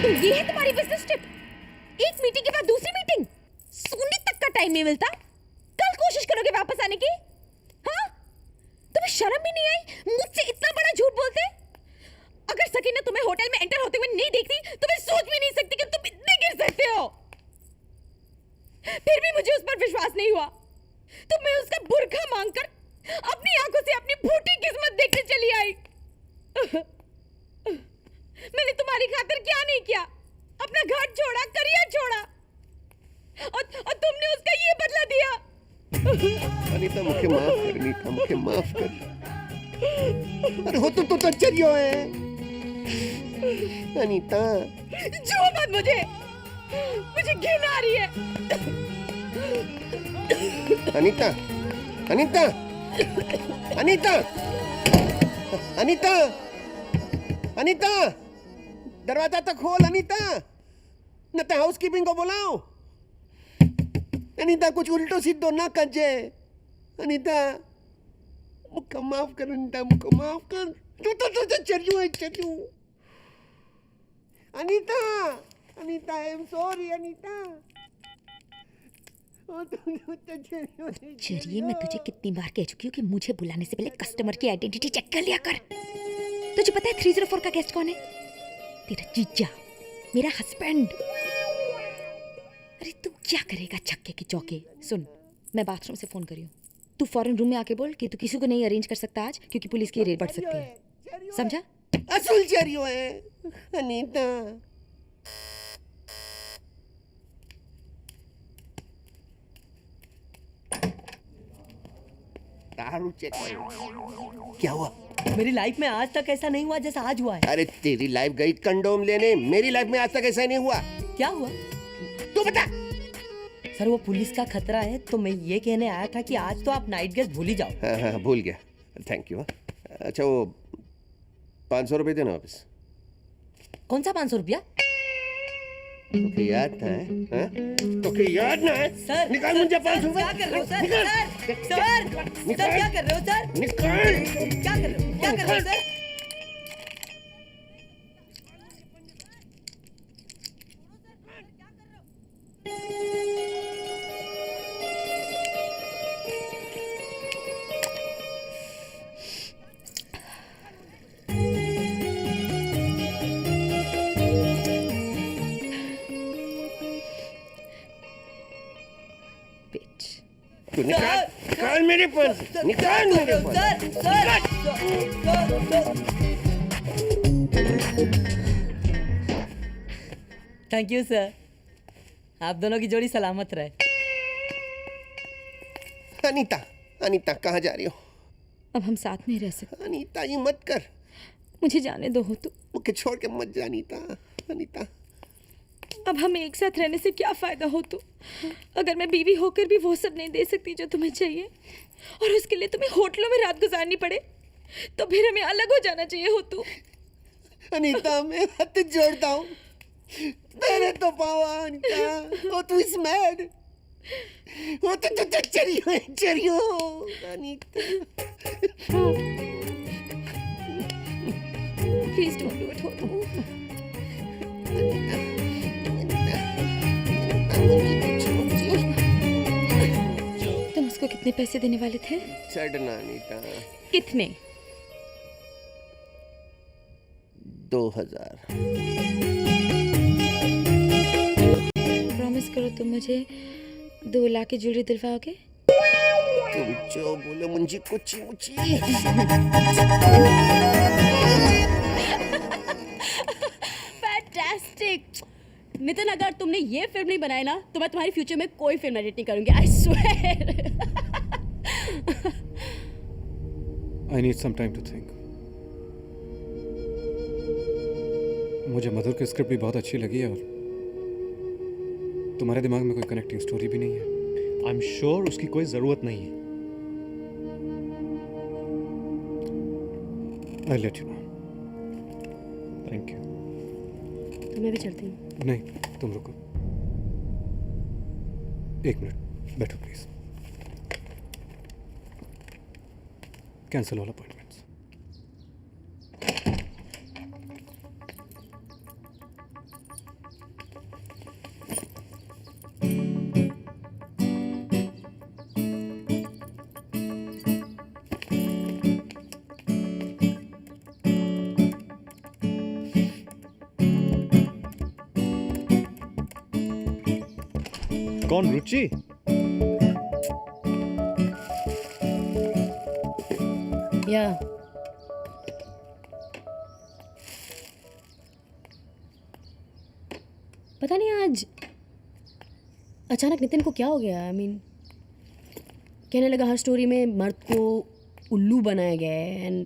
तो ये है तुम्हारी बिजनेस ट्रिप? एक मीटिंग के बाद दूसरी मीटिंग, सोने तक का टाइम नहीं मिलता। कल कोशिश करोगे वापस आने की? हाँ, तुम्हें शर्म भी नहीं आई? मुझसे इतना बड़ा झूठ बोलते? अगर सकीना तुम्हें होटल में एंटर होते हुए नहीं देखती तो मैं सोच भी नहीं सकती कि तुम इतने गिर सकते हो। फिर भी मुझे उस पर विश्वास नहीं हुआ तो मैं उसका बुर्का मांगकर अपनी आंखों से अपनी फूटी किस्मत देखने चली आई। मैंने तुम्हारी खातिर क्या नहीं किया? अपना घर छोड़ा, करियर छोड़ा, और तुमने उसका ये बदला दिया। अनीता मुझे माफ कर, अनीता मुझे माफ कर। अरे हो तो चरियो है अनीता। जो मत मुझे घिन आ रही है। अनीता, अनीता, अनीता, अनीता, अनीता, दरवाजा तो खोल अनीता, न तो हाउसकीपिंग को बुलाओ। अनीता कुछ उल्टो सीधो ना कजे। अनीता मुझे माफ कर, अनीता मुझे माफ कर। तू तो चरियो है, चरियो। Anita, Anita I am sorry Anita. चलिए, मैं तुझे कितनी बार कह चुकी हूँ कि मुझे बुलाने से पहले कस्टमर की आइडेंटिटी चेक कर लिया कर। तुझे पता है 304 का गेस्ट कौन है? तेरा जीजा, मेरा हस्बैंड। अरे तू क्या करेगा छक्के की चौके? सुन, मैं बाथरूम से फोन करी हूँ, तू फौरन रूम में आके बोल कि तू किसी को नहीं अरेंज कर सकता आज, क्योंकि पुलिस की रेड बढ़ सकती है। समझा? असूल चरियो है अनीता। दारू चेक क्या हुआ? मेरी लाइफ में आज तक ऐसा नहीं हुआ जैसा आज हुआ है। अरे तेरी लाइफ गई कंडोम लेने, मेरी लाइफ में आज तक ऐसा नहीं हुआ। क्या हुआ? तू बता। सर वो पुलिस का खतरा है, तो मैं ये कहने आया था कि आज तो आप नाइट गेस्ट भूल ही जाओ। हाँ भूल गया, थैंक यू। अच्छा वो 500 रुपये देना वापस। कौन सा 500 रुपया? तो याद ना है? तो याद ना है? सर निकाल मुझे 500 क्या कर रहे हो सर? निकाल। सर क्या कर रहे हो सर? निकाल। क्या कर रहे हो? क्या कर रहे हो सर? तू निकाल, निकाल मेरे पास, निकाल मेरे पास। थैंक यू सर, आप दोनों की जोड़ी सलामत रहे। अनीता, अनीता कहाँ जा रही हो? अब हम साथ नहीं रह सकते। अनीता ये मत कर, मुझे जाने दो हो तो। मुझे छोड़ के मत जा अनीता। अनीता अब हमें एक साथ रहने से क्या फायदा हो तो? अगर मैं बीवी होकर भी वो सब नहीं दे सकती जो तुम्हें चाहिए, और उसके लिए तुम्हें होटलों में रात गुजारनी पड़े, तो फिर हमें अलग हो जाना चाहिए हो तो। अनीता मैं हाथ जोड़ता हूँ, तेरे तो पावा अनीता। ओ तू इस मैड, ओ तू चरियो है, चरियो Anita. Please don't do it हो तो। तुम उसको कितने पैसे देने वाले थे? छड़ना अनीता। कितने? 2000। प्रॉमिस करो तुम मुझे 2 लाख की ज्वेलरी दिलवाओगे? तुम जो बोलो मुझे कुछ मुझे। फैंटास्टिक नितिन, अगर तुमने ये फिल्म नहीं बनाई ना तो मैं तुम्हारी फ्यूचर में कोई फिल्म एडिट नहीं करूंगी। I swear. I need some time to think. मुझे मधुर की स्क्रिप्ट भी बहुत अच्छी लगी है और तुम्हारे दिमाग में कोई कनेक्टिंग स्टोरी भी नहीं है। I'm sure उसकी कोई जरूरत नहीं है। I'll let you know. Thank you. तो मैं भी चलती हूँ। नहीं, तुम रुको। 1 मिनट बैठो प्लीज। Cancel all appointments. कौन, रुचि? या पता नहीं आज अचानक नितिन को क्या हो गया। आई मीन कहने लगा हर स्टोरी में मर्द को उल्लू बनाया गया है एंड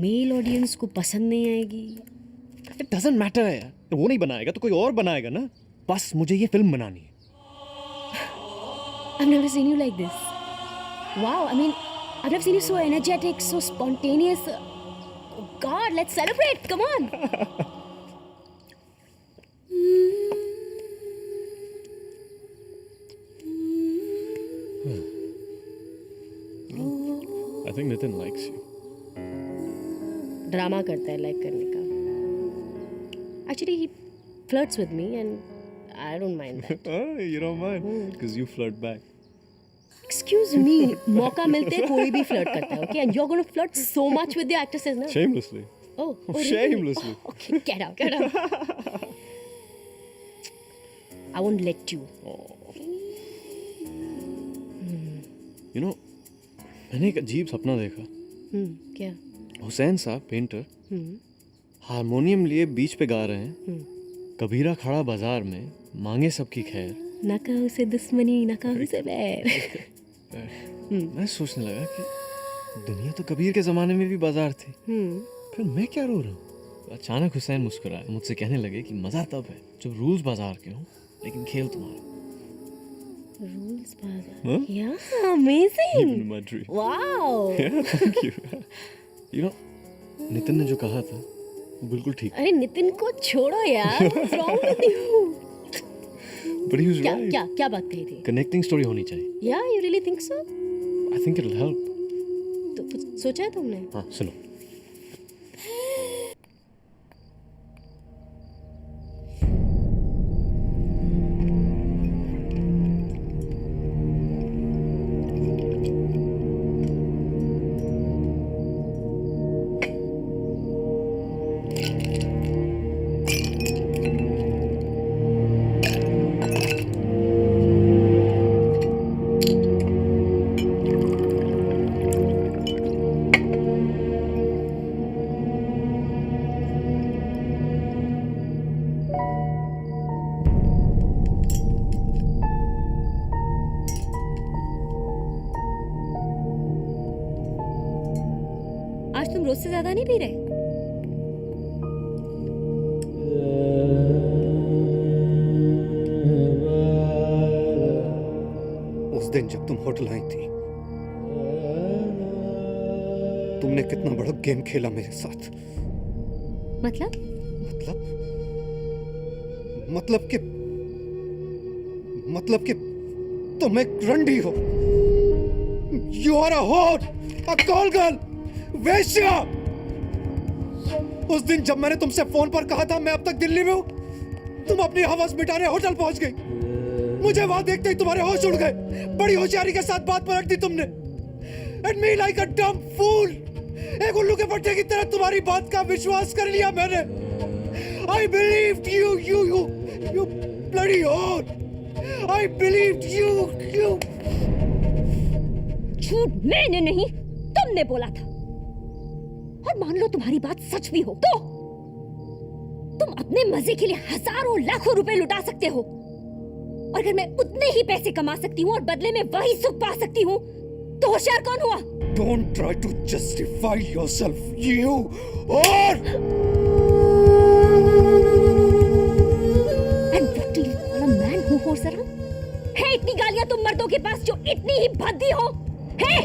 मेल ऑडियंस को पसंद नहीं आएगी। It doesn't matter यार, वो नहीं बनाएगा तो कोई और बनाएगा ना। बस मुझे ये फिल्म बनानी है। I've never seen you like this. Wow, I mean, I've never seen you so energetic, so spontaneous. Oh God, let's celebrate. Come on. I think Nitin likes you. Drama करता है लाइक करने का। Actually, he flirts with me and I don't mind that. Oh, you don't mind because you flirt back. Excuse me, मौका मिलते कोई भी flirt करता है, okay? And you're going to flirt so much with your actresses now. Shamelessly. Oh, really? Shamelessly. Okay, get out, get out. I won't let you. You know, मैंने एक अजीब सपना देखा। क्या? हुसैन साहब पेंटर हारमोनियम लिए बीच पे गा रहे हैं। कबीरा खड़ा बाजार में मांगे सबकी खैर। ना कहो से दुश्मनी ना कहो से बैर। मैं सोचने लगा कि दुनिया तो कबीर के जमाने में भी बाजार थी, फिर मैं क्या रो रहा हूँ। अचानक हुसैन मुस्कुराए, मुझसे कहने लगे कि मजा तब है जब रूल्स बाजार के हों लेकिन खेल तुम्हारा। Rules बाजार। Huh? Yeah, amazing. Even in my dream. Wow. Yeah, thank you. You know, Nitin ने जो कहा था वो बिल्कुल ठीक। अरे नितिन को छोड़ो यार। What's wrong with you? But he was क्या right. क्या क्या बात कही थी? Connecting story होनी चाहिए। Yeah, you really think so? I think it'll help. तो कुछ सोचा है तुमने? हाँ, सुनो। आज तुम रोज से ज्यादा नहीं पी रहे? उस दिन जब तुम होटल आई थी, तुमने कितना बड़ा गेम खेला मेरे साथ। मतलब? मतलब कि तुम एक रंडी हो। यू आर अ होर, अ कॉल गर्ल, वेश्या। उस दिन जब मैंने तुमसे फोन पर कहा था मैं अब तक दिल्ली में हूं, तुम अपनी हवस मिटाने होटल पहुंच गई। मुझे वहां देखते ही तुम्हारे होश उड़ गए। बड़ी होशियारी के साथ बात पलट दी तुमने। एंड मी लाइक अ डम फूल, एक उल्लू के पट्टे की तरह तुम्हारी बात का विश्वास कर लिया मैंने। I believed you bloody whore. I believed you. झूठ मैंने नहीं, तुमने बोला था। और मान लो तुम्हारी बात सच भी हो तो तुम अपने मजे के लिए हजारों लाखों रुपए लुटा सकते हो। और अगर मैं उतने ही पैसे कमा सकती हूँ और बदले में वही सुख पा सकती हूँ तो होशियार कौन हुआ? Don't try to justify yourself, you whore. And what do you call a man who whores around? है इतनी गालियां तुम मर्दों के पास जो इतनी ही भद्दी हो? है?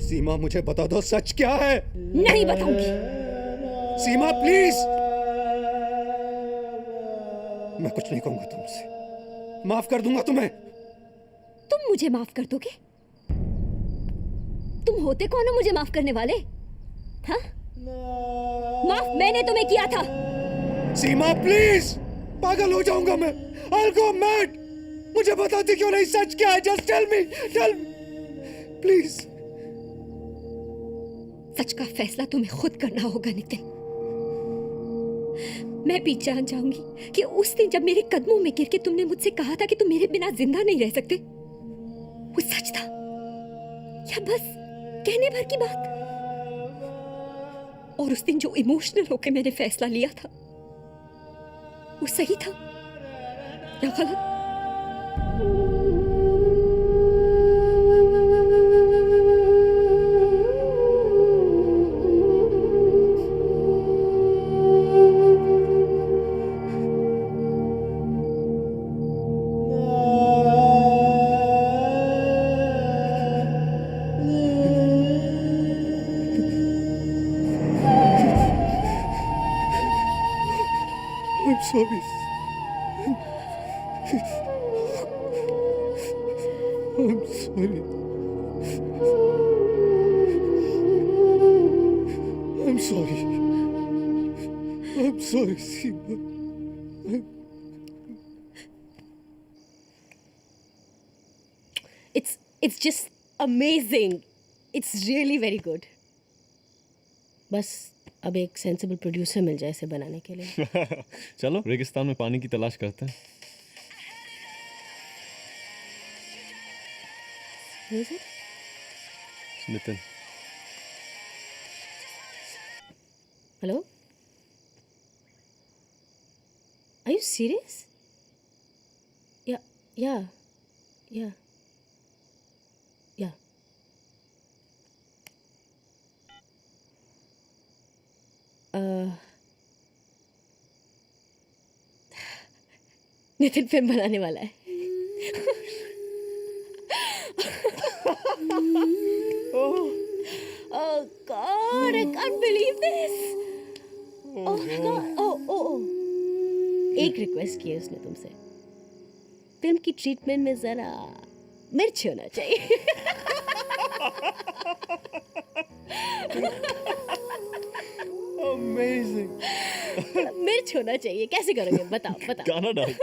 सीमा, मुझे बता दो सच क्या है? नहीं बताऊंगी। सीमा प्लीज। मैं कुछ नहीं कहूंगा तुमसे, माफ कर दूंगा तुम्हें। तुम मुझे माफ कर दोगे? तुम होते कौन हो मुझे माफ करने वाले? हाँ? माफ मैंने तुम्हें किया था। सीमा प्लीज, पागल हो जाऊंगा मैं। I'll go mad। मुझे बताती क्यों नहीं, सच क्या है? Just tell me please. सच का फैसला तुम्हें खुद करना होगा नितिन। मैं भी जान जाऊंगी कि उस दिन जब मेरे कदमों में गिर के तुमने मुझसे कहा था कि तुम मेरे बिना जिंदा नहीं रह सकते, वो सच था या बस कहने भर की बात। और उस दिन जो इमोशनल होके मैंने फैसला लिया था, वो सही था या गलत? I'm sorry। I'm sorry। I'm sorry। I'm sorry, Seema। It's just amazing. It's really very good. बस अब एक सेंसिबल प्रोड्यूसर मिल जाए इसे बनाने के लिए। चलो रेगिस्तान में पानी की तलाश करते हैं। Who is it? Nitin. Hello? Are you serious? Yeah, yeah, yeah, yeah. Nitin film बनाने वाला है। Oh God, I can't believe this. Oh my God. Oh. एक रिक्वेस्ट की है उसने तुमसे। फिल्म की ट्रीटमेंट में जरा मिर्च होना चाहिए। अमेजिंग। मिर्च होना चाहिए। कैसे करोगे? बताओ। गाना डाल।